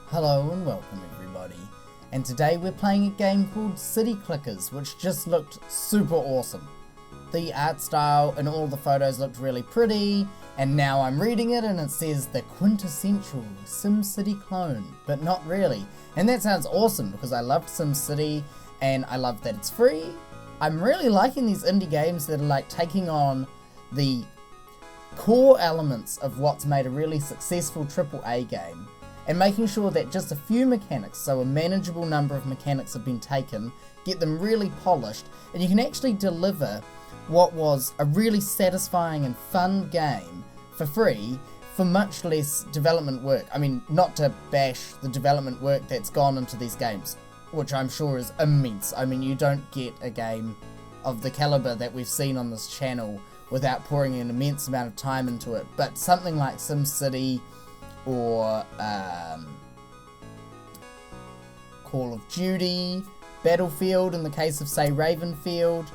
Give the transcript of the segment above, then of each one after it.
Hello and welcome everybody, and today we're playing a game called City Clickers, which just looked super awesome. The art style and all the photos looked really pretty, and now I'm reading it and it says the quintessential SimCity clone, but not really. And that sounds awesome because I loved SimCity and I love that it's free. I'm really liking these indie games that are like taking on the core elements of what's made a really successful AAA game and making sure that just a few mechanics, so a manageable number of mechanics have been taken, get them really polished, and you can actually deliver what was a really satisfying and fun game for free for much less development work. I mean, not to bash the development work that's gone into these games, which I'm sure is immense. I mean, you don't get a game of the caliber that we've seen on this channel without pouring an immense amount of time into it, but something like SimCity or Call of Duty, Battlefield in the case of say Ravenfield,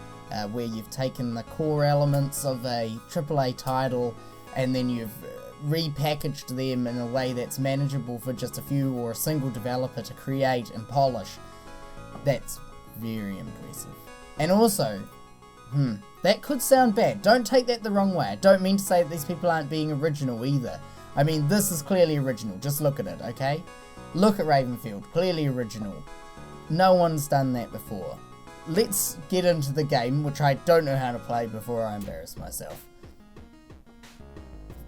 where you've taken the core elements of a AAA title and then you've repackaged them in a way that's manageable for just a few or a single developer to create and polish. That's very impressive. And also, that could sound bad. Don't take that the wrong way. I don't mean to say that these people aren't being original either. I mean, this is clearly original. Just look at it, okay? Look at Ravenfield. Clearly original. No one's done that before. Let's get into the game, which I don't know how to play before I embarrass myself.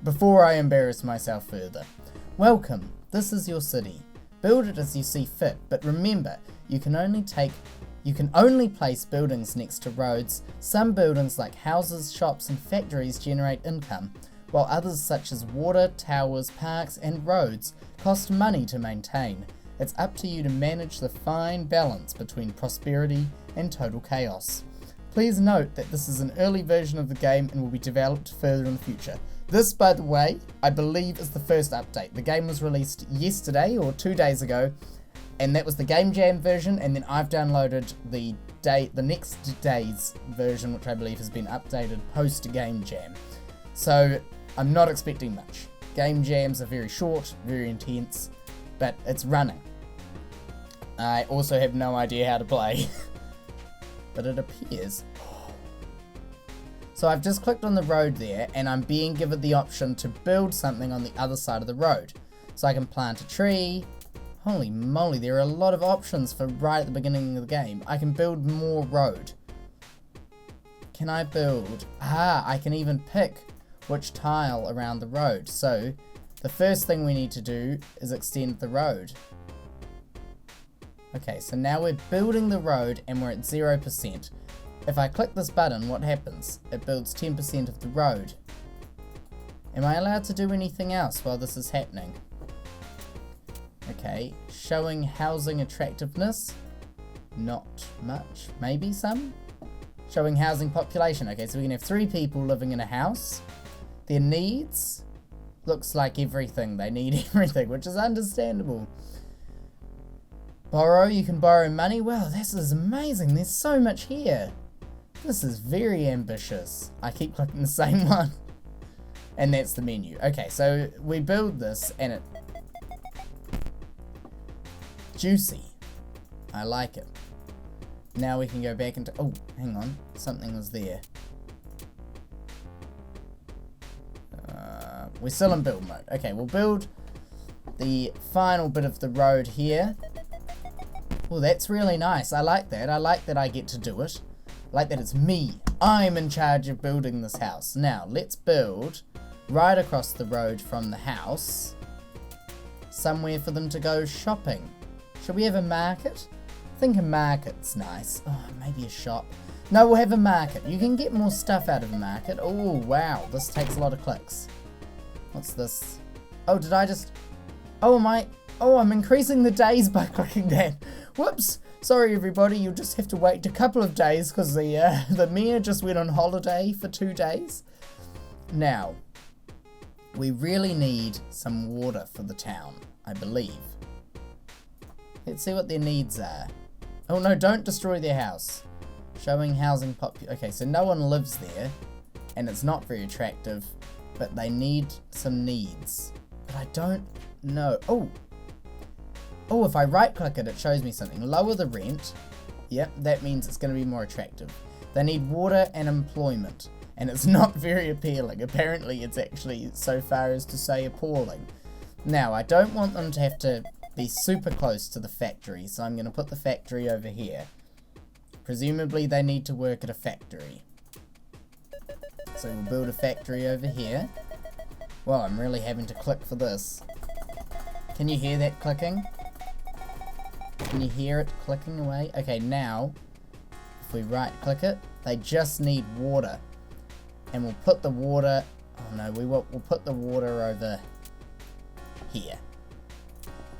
Before I embarrass myself further. Welcome. This is your city. Build it as you see fit, but remember, you can only place buildings next to roads. Some buildings like houses, shops, and factories generate income, while others such as water, towers, parks, and roads cost money to maintain. It's up to you to manage the fine balance between prosperity and total chaos. Please note that this is an early version of the game and will be developed further in the future. This, by the way, I believe is the first update. The game was released yesterday or 2 days ago, and that was the Game Jam version, and then I've downloaded the next day's version, which I believe has been updated post Game Jam. So I'm not expecting much. Game Jams are very short, very intense, but it's running. I also have no idea how to play, but it appears. So I've just clicked on the road there, and I'm being given the option to build something on the other side of the road. So I can plant a tree. Holy moly, there are a lot of options for right at the beginning of the game. I can build more road. Can I build? I can even pick which tile around the road. So the first thing we need to do is extend the road. Okay, so now we're building the road and we're at 0%. If I click this button, what happens? It builds 10% of the road. Am I allowed to do anything else while this is happening? Okay, showing housing attractiveness. Not much, maybe some? Showing housing population. Okay, so we can have 3 people living in a house. Their needs, looks like everything. They need everything, which is understandable. Borrow, you can borrow money. Wow, this is amazing. There's so much here. This is very ambitious. I keep clicking the same one. And that's the menu. Okay, so we build this and it... Juicy. I like it. Now we can go back into... Oh, hang on. Something was there. We're still in build mode. Okay, we'll build the final bit of the road here. Oh, that's really nice. I like that. I like that I get to do it. I like that it's me. I'm in charge of building this house. Now, let's build right across the road from the house. Somewhere for them to go shopping. Should we have a market? I think a market's nice. Oh, maybe a shop. No, we'll have a market. You can get more stuff out of a market. Oh, wow. This takes a lot of clicks. What's this? Oh, did I just... Oh, I'm increasing the days by clicking that. Whoops. Sorry, everybody. You'll just have to wait a couple of days because the mayor just went on holiday for 2 days. Now, we really need some water for the town, I believe. Let's see what their needs are. Oh, no, don't destroy their house. Showing housing Okay, so no one lives there, and it's not very attractive, but they need some needs. But I don't know. Oh, Oh, if I right click it, it shows me something. Lower the rent. Yep, that means it's going to be more attractive. They need water and employment. And it's not very appealing. Apparently it's actually so far as to say appalling. Now, I don't want them to have to be super close to the factory, so I'm going to put the factory over here. Presumably they need to work at a factory. So we'll build a factory over here. Well, I'm really having to click for this. Can you hear that clicking? Can you hear it clicking away? Okay, now, if we right click it, they just need water. And we'll put the water, oh no, we'll put the water over here.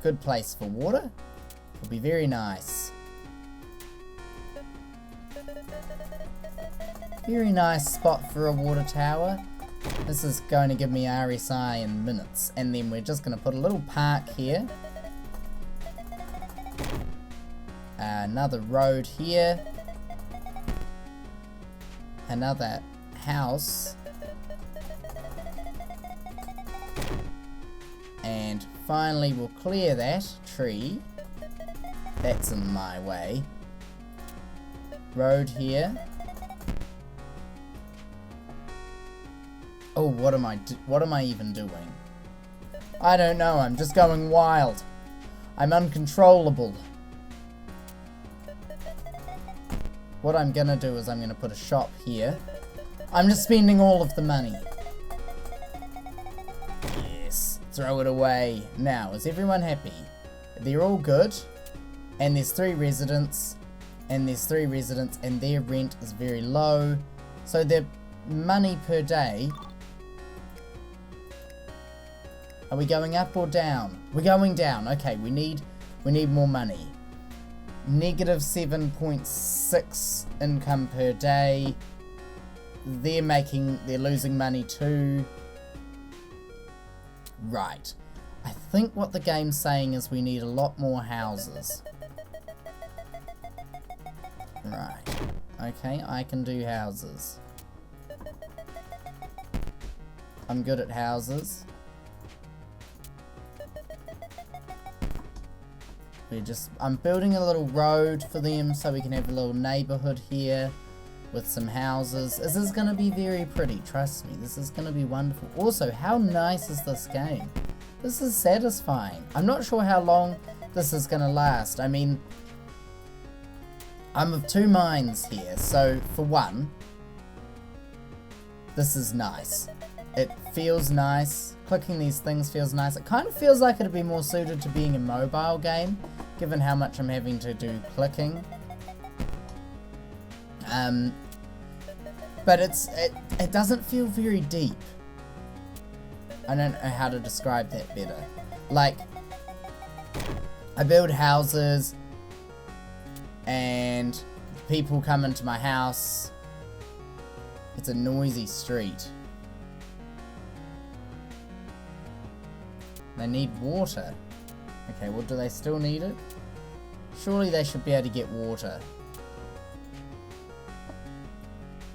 Good place for water. It'll be very nice. Very nice spot for a water tower. This is going to give me RSI in minutes. And then we're just going to put a little park here. Another road here. Another house. And finally we'll clear that tree. That's in my way. Road here. Oh, what am I even doing? I don't know, I'm just going wild. I'm uncontrollable. What I'm gonna do is I'm gonna put a shop here. I'm just spending all of the money. Yes, throw it away. Now, is everyone happy? They're all good. And there's 3 residents. And there's 3 residents and their rent is very low. So their money per day. Are we going up or down? We're going down. Okay, we need more money. Negative 7.6 income per day. They're losing money too. Right. I think what the game's saying is we need a lot more houses. Right. Okay, I can do houses. I'm good at houses. I'm building a little road for them so we can have a little neighborhood here with some houses. This is going to be very pretty, trust me. This is going to be wonderful. Also, how nice is this game? This is satisfying. I'm not sure how long this is going to last. I mean, I'm of 2 minds here. So, for one, this is nice. It feels nice. Clicking these things feels nice. It kind of feels like it'd be more suited to being a mobile game, given how much I'm having to do clicking. But it doesn't feel very deep. I don't know how to describe that better. Like, I build houses, and people come into my house. It's a noisy street. They need water. Okay, well, do they still need it? Surely they should be able to get water.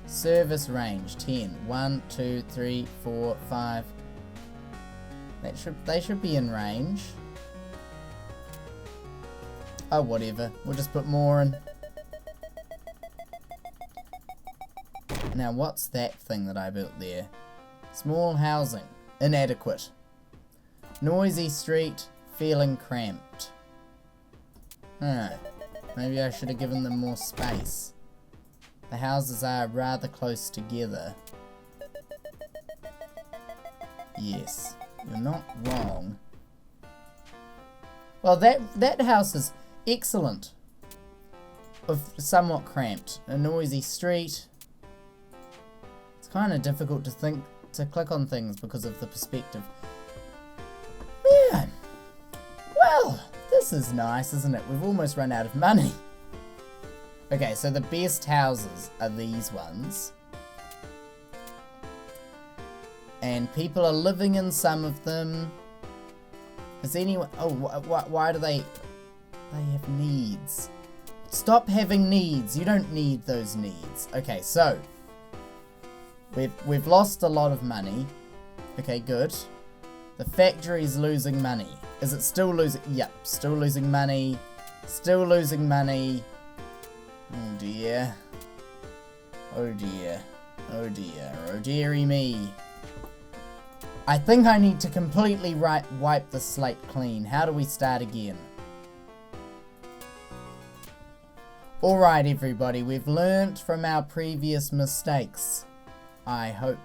Service range 10. 1, 2, 3, 4, 5. They should be in range. Oh, whatever. We'll just put more in. Now, what's that thing that I built there? Small housing. Inadequate. Noisy street. Feeling cramped. Maybe I should have given them more space. The houses are rather close together. Yes, you're not wrong. Well, that house is excellent. Somewhat cramped. A noisy street. It's kind of difficult to click on things because of the perspective. Man, well, this is nice, isn't it? We've almost run out of money. Okay, so the best houses are these ones. And people are living in some of them. Is anyone... Oh, why do they... They have needs. Stop having needs. You don't need those needs. Okay, so... We've lost a lot of money. Okay, good. The factory's losing money. Is it still losing? Yep, still losing money. Still losing money. Oh dear. Oh dear. Oh dear. Oh dearie me. I think I need to completely wipe the slate clean. How do we start again? Alright everybody, we've learnt from our previous mistakes. I hope.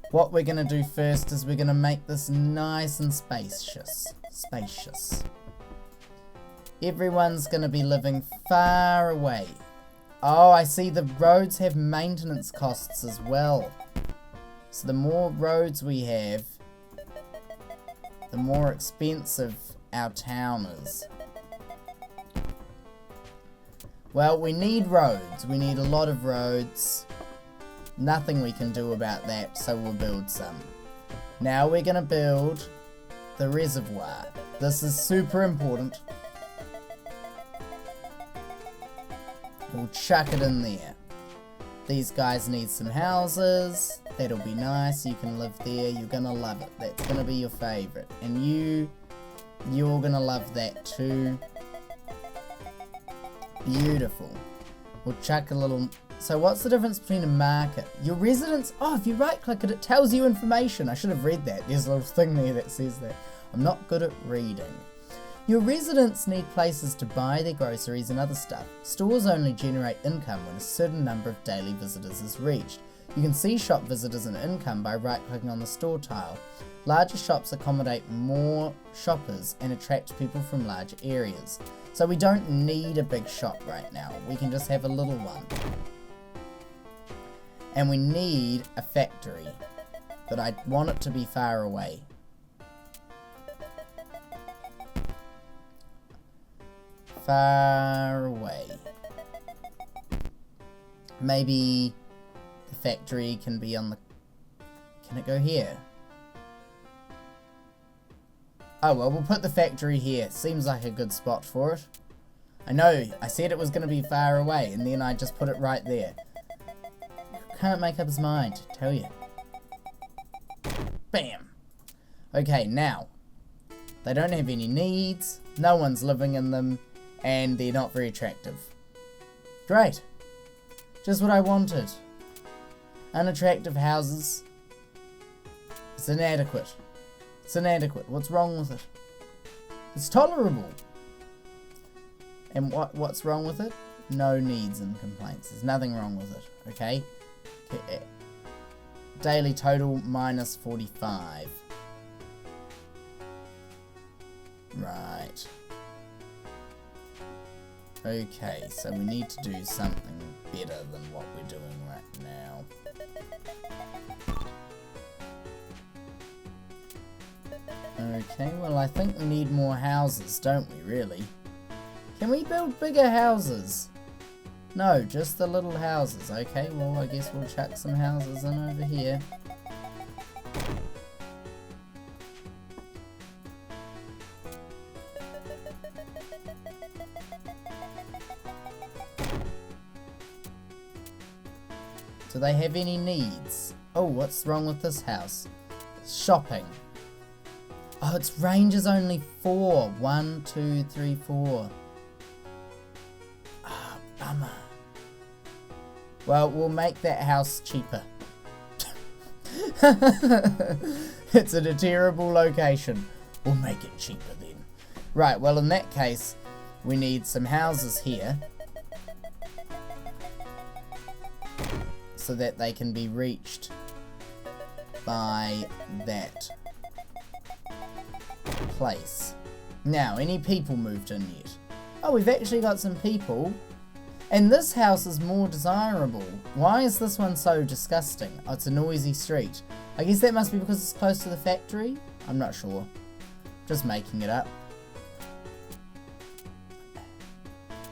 What we're going to do first is we're going to make this nice and spacious. Everyone's going to be living far away. Oh, I see the roads have maintenance costs as well. So the more roads we have, the more expensive our town is. Well, we need roads. We need a lot of roads. Nothing we can do about that, so we'll build some. Now we're going to build the reservoir. This is super important. We'll chuck it in there. These guys need some houses. That'll be nice. You can live there. You're going to love it. That's going to be your favourite. And you're going to love that too. Beautiful. We'll chuck a little... So what's the difference between a market? Your residence... Oh, if you right click it, it tells you information. I should have read that. There's a little thing there that says that. I'm not good at reading. Your residents need places to buy their groceries and other stuff. Stores only generate income when a certain number of daily visitors is reached. You can see shop visitors and income by right-clicking on the store tile. Larger shops accommodate more shoppers and attract people from larger areas. So we don't need a big shop right now. We can just have a little one. And we need a factory, but I want it to be far away. Far away. Maybe the factory can be on the... Can it go here? Oh well, we'll put the factory here. Seems like a good spot for it. I know, I said it was going to be far away, and then I just put it right there. Can't make up his mind, tell you. Bam! Okay, now. They don't have any needs, no one's living in them, and they're not very attractive. Great. Just what I wanted. Unattractive houses. It's inadequate. It's inadequate. What's wrong with it? It's tolerable. And what's wrong with it? No needs and complaints. There's nothing wrong with it, okay? Daily total minus 45. Right. Okay, so we need to do something better than what we're doing right now. Okay, well I think we need more houses, don't we, really? Can we build bigger houses? No, just the little houses. Okay, well I guess we'll chuck some houses in over here. Do they have any needs? Oh, what's wrong with this house? Shopping. Oh, its range is only 4. 1, 2, 3, 4. Ah, bummer. Well, we'll make that house cheaper. It's in a terrible location. We'll make it cheaper then. Right, well in that case, we need some houses here. So that they can be reached by that place. Now, any people moved in yet? Oh, we've actually got some people. And this house is more desirable. Why is this one so disgusting? Oh, it's a noisy street. I guess that must be because it's close to the factory? I'm not sure. Just making it up.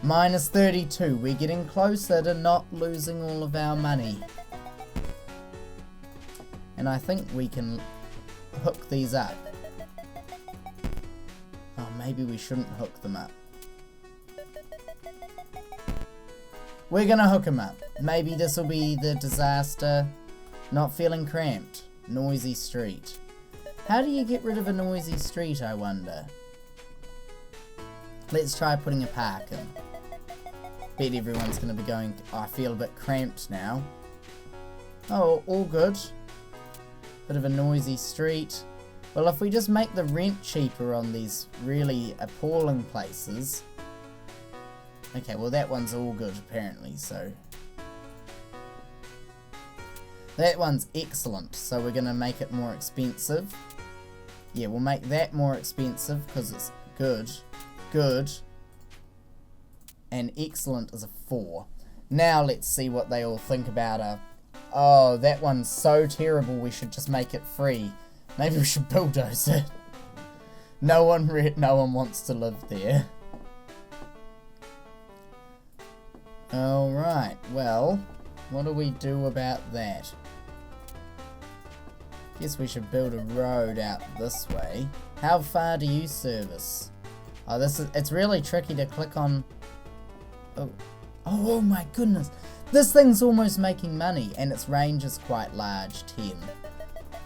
Minus 32. We're getting closer to not losing all of our money. And I think we can hook these up. Oh, maybe we shouldn't hook them up. We're gonna hook them up. Maybe this will be the disaster. Not feeling cramped. Noisy street. How do you get rid of a noisy street, I wonder? Let's try putting a park in. Bet everyone's going to be going, oh, I feel a bit cramped now. Oh, all good. Bit of a noisy street. Well, if we just make the rent cheaper on these really appalling places. Okay, well that one's all good apparently, so. That one's excellent, so we're going to make it more expensive. Yeah, we'll make that more expensive because it's good. Good. And excellent is a 4. Now let's see what they all think about a... Oh, that one's so terrible we should just make it free. Maybe we should bulldoze it. No one wants to live there. Alright, well, what do we do about that? Guess we should build a road out this way. How far do you service? Oh, it's really tricky to click on... Oh my goodness. This thing's almost making money and its range is quite large, 10.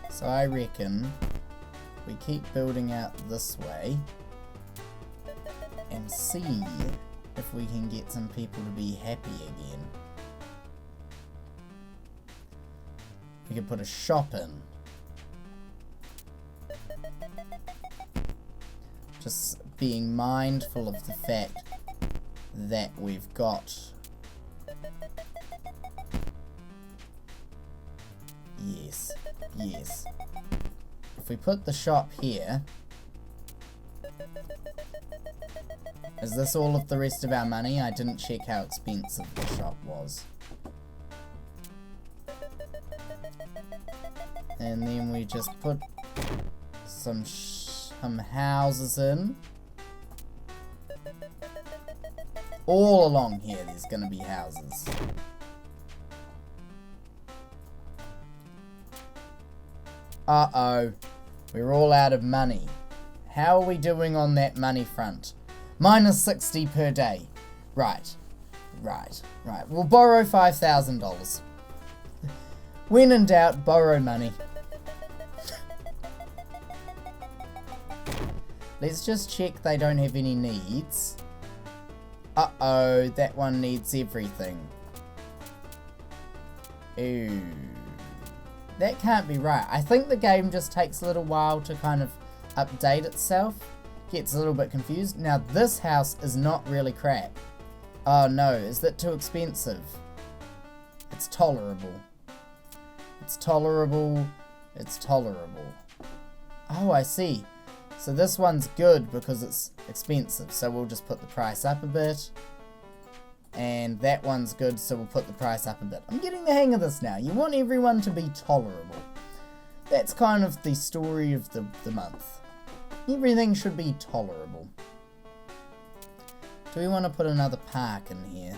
So I reckon we keep building out this way and see if we can get some people to be happy again. We could put a shop in. Just being mindful of the fact that we've got... Yes, yes. If we put the shop here... Is this all of the rest of our money? I didn't check how expensive the shop was. And then we just put some houses in. All along here there's gonna be houses. Uh-oh. We're all out of money. How are we doing on that money front? Minus 60 per day. Right. We'll borrow $5,000. When in doubt, borrow money. Let's just check they don't have any needs. Uh-oh, that one needs everything. Ooh. That can't be right. I think the game just takes a little while to kind of update itself. Gets a little bit confused. Now this house is not really crap. Oh no, is that too expensive? It's tolerable. It's tolerable. It's tolerable. Oh, I see. So this one's good because it's expensive. So we'll just put the price up a bit. And that one's good, so we'll put the price up a bit. I'm getting the hang of this now. You want everyone to be tolerable. That's kind of the story of the month. Everything should be tolerable. Do we want to put another park in here?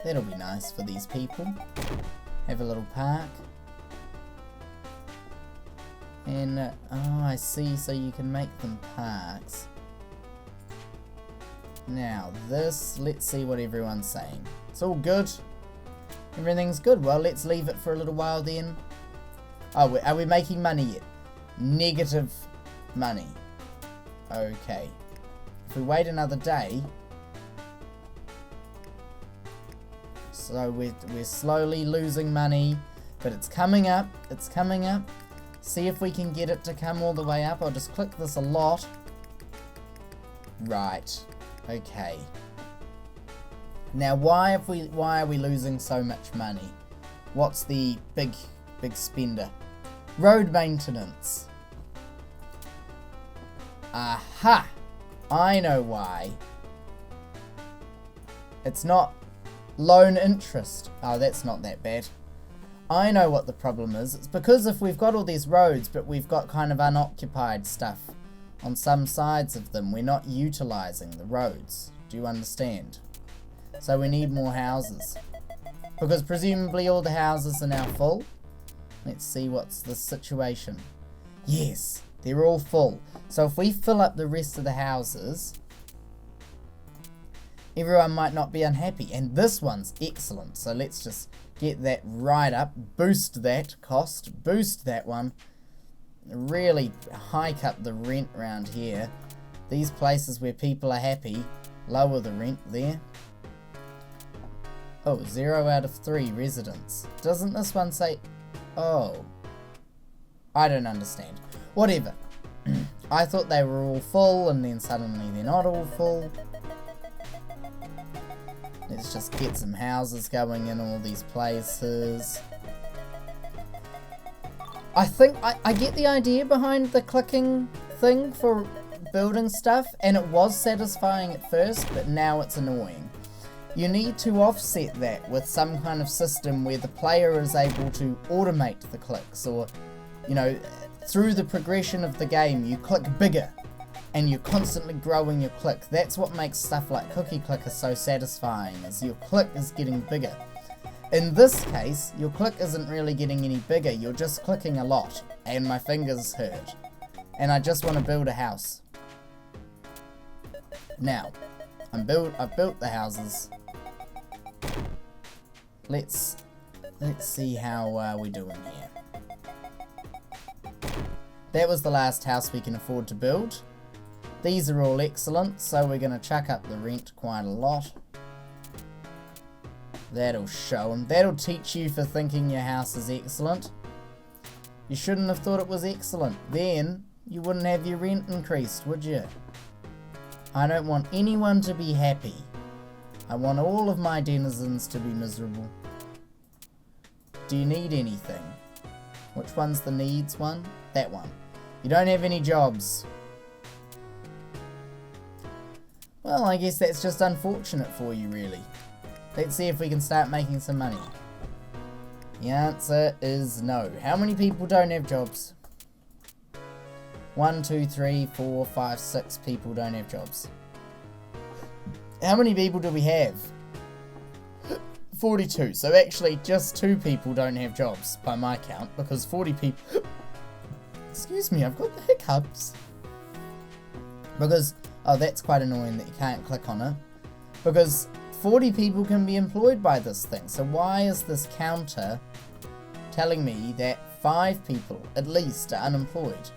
That'll be nice for these people. Have a little park. And, oh, I see, so you can make them parks. Now, this, let's see what everyone's saying. It's all good. Everything's good. Well, let's leave it for a little while then. Oh, are we making money yet? Negative money. Okay. If we wait another day... So we're slowly losing money. But it's coming up. It's coming up. See if we can get it to come all the way up. I'll just click this a lot. Right. Okay. Now why are we losing so much money? What's the big spender? Road maintenance. Aha! I know why. It's not loan interest. Oh, that's not that bad. I know what the problem is. It's because if we've got all these roads, but we've got kind of unoccupied stuff on some sides of them, we're not utilizing the roads. Do you understand? So we need more houses. Because presumably all the houses are now full. Let's see what's the situation. Yes, they're all full. So if we fill up the rest of the houses, everyone might not be unhappy. And this one's excellent. So let's just get that right up. Boost that cost. Boost that one. really hike up the rent around here. These places where people are happy, lower the rent there. Oh, 0 out of 3 residents. Doesn't this one say... Oh. I don't understand. Whatever. I thought they were all full and then suddenly they're not all full. Let's just get some houses going in all these places. I think I get the idea behind the clicking thing for building stuff, and it was satisfying at first, but now it's annoying. You need to offset that with some kind of system where the player is able to automate the clicks, or, you know, through the progression of the game, you click bigger and you're constantly growing your click. That's what makes stuff like Cookie Clicker so satisfying, is your click is getting bigger. In this case, your click isn't really getting any bigger, you're just clicking a lot, and my fingers hurt. And I just want to build a house. Now, I've built the houses. Let's see how we're doing here. That was the last house we can afford to build. These are all excellent, so we're going to chuck up the rent quite a lot. That'll show them. That'll teach you for thinking your house is excellent. You shouldn't have thought it was excellent. Then you wouldn't have your rent increased, would you? I don't want anyone to be happy. I want all of my denizens to be miserable. Do you need anything? Which one's the needs one? That one. You don't have any jobs. Well, I guess that's just unfortunate for you, really. Let's see if we can start making some money. The answer is no. How many people don't have jobs? 1, 2, 3, 4, 5, 6 people don't have jobs. How many people do we have? 42. So actually just 2 people don't have jobs by my count, because 40 people... Excuse me, I've got the hiccups. Because... Oh, that's quite annoying that you can't click on it. Because 40 people can be employed by this thing. So why is this counter telling me that 5 people, at least, are unemployed?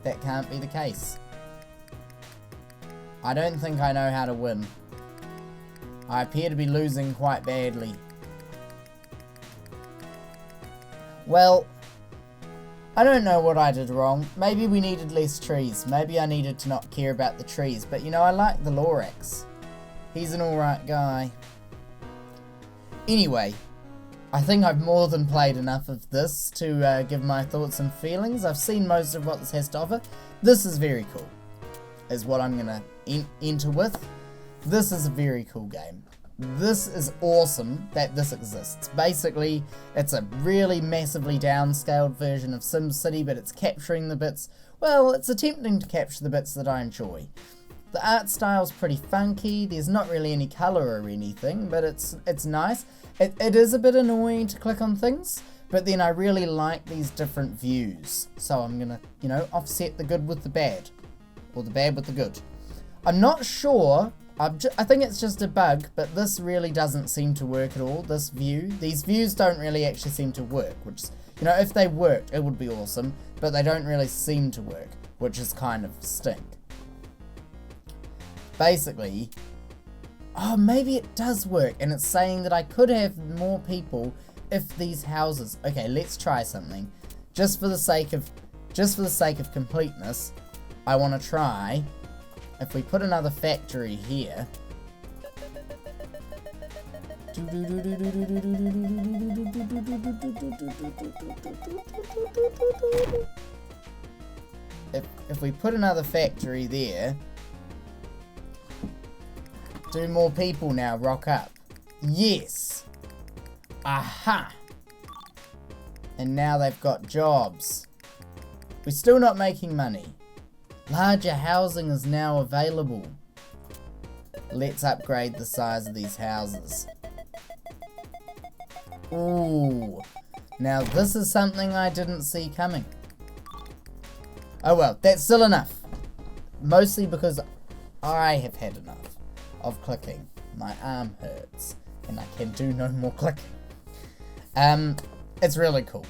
That can't be the case. I don't think I know how to win. I appear to be losing quite badly. Well, I don't know what I did wrong. Maybe we needed less trees. Maybe I needed to not care about the trees. But you know, I like the Lorax. He's an alright guy. Anyway, I think I've more than played enough of this to give my thoughts and feelings. I've seen most of what this has to offer. This is very cool, is what I'm going to enter with. This is a very cool game. This is awesome that this exists. Basically, it's a really massively downscaled version of SimCity, but it's capturing the bits, well, it's attempting to capture the bits that I enjoy. The art style's pretty funky, there's not really any colour or anything, but it's nice. It is a bit annoying to click on things, but then I really like these different views. So I'm gonna, you know, offset the good with the bad, or the bad with the good. I'm not sure, I think it's just a bug, but this really doesn't seem to work at all, this view. These views don't really actually seem to work, which, you know, if they worked, it would be awesome, but they don't really seem to work, which is kind of stink. Basically, oh, maybe it does work, and it's saying that I could have more people if these houses... Okay, let's try something. Just for the sake of completeness, I want to try... If we put another factory here... If we put another factory there... Do more people now rock up? Yes! Aha! And now they've got jobs. We're still not making money. Larger housing is now available. Let's upgrade the size of these houses. Ooh. Now this is something I didn't see coming. Oh well, that's still enough. Mostly because I have had enough of clicking. My arm hurts and I can do no more clicking. It's really cool.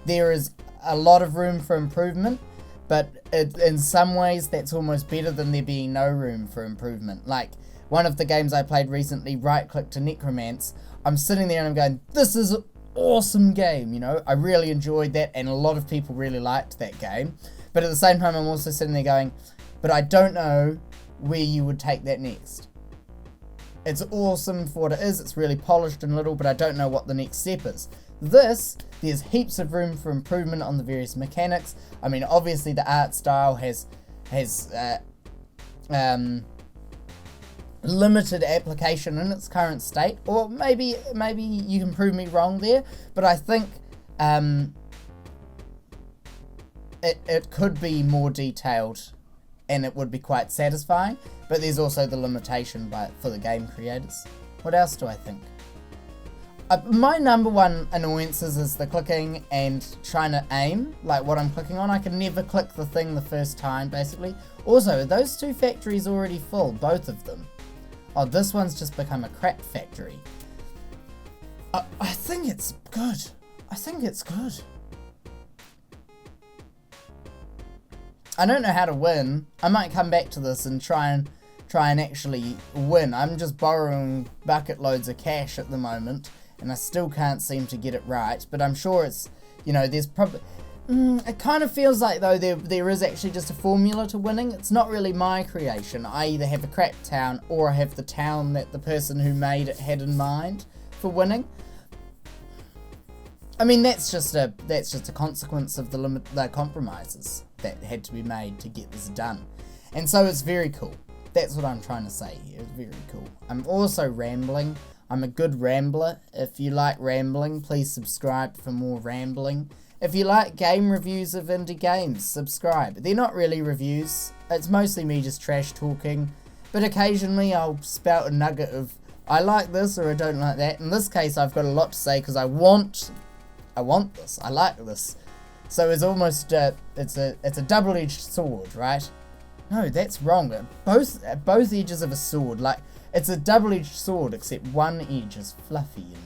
There is a lot of room for improvement, but in some ways that's almost better than there being no room for improvement. Like one of the games I played recently, Right Click to Necromance, I'm sitting there and I'm going, this is an awesome game, you know, I really enjoyed that and a lot of people really liked that game, but at the same time I'm also sitting there going, but I don't know where you would take that next. It's awesome for what it is, it's really polished and little, but I don't know what the next step is. This, there's heaps of room for improvement on the various mechanics. I mean, obviously the art style has limited application in its current state, or maybe you can prove me wrong there, but I think it could be more detailed and it would be quite satisfying, but there's also the limitation for the game creators. What else do I think? My number one annoyances is the clicking and trying to aim, like what I'm clicking on. I can never click the thing the first time, basically. Also, those two factories already full, both of them. Oh, this one's just become a crap factory. I think it's good. I think it's good. I don't know how to win. I might come back to this and try and actually win. I'm just borrowing bucket loads of cash at the moment, and I still can't seem to get it right, but I'm sure it's, you know, there's probably, it kind of feels like though there is actually just a formula to winning. It's not really my creation. I either have a crap town or I have the town that the person who made it had in mind for winning. I mean, that's just a consequence of the compromises that had to be made to get this done. And so it's very cool. That's what I'm trying to say here. It's very cool. I'm also rambling. I'm a good rambler. If you like rambling, please subscribe for more rambling. If you like game reviews of indie games, subscribe. They're not really reviews. It's mostly me just trash talking. But occasionally I'll spout a nugget of, I like this or I don't like that. In this case, I've got a lot to say because I want this. I like this. So it's almost, it's a double-edged sword, right? No, that's wrong. Both edges of a sword, like, it's a double-edged sword, except one edge is fluffy and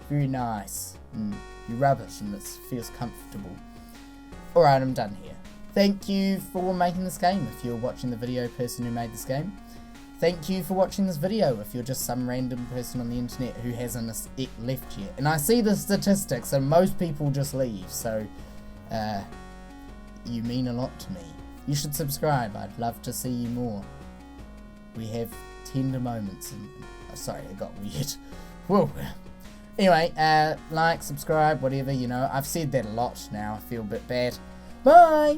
very nice. And you rub it and it feels comfortable. Alright, I'm done here. Thank you for making this game if you're watching the video person who made this game. Thank you for watching this video if you're just some random person on the internet who hasn't left yet. And I see the statistics and most people just leave, so you mean a lot to me. You should subscribe, I'd love to see you more. We have tender moments and... Oh, sorry, it got weird. Whoa. Anyway, like, subscribe, whatever, you know. I've said that a lot now, I feel a bit bad. Bye!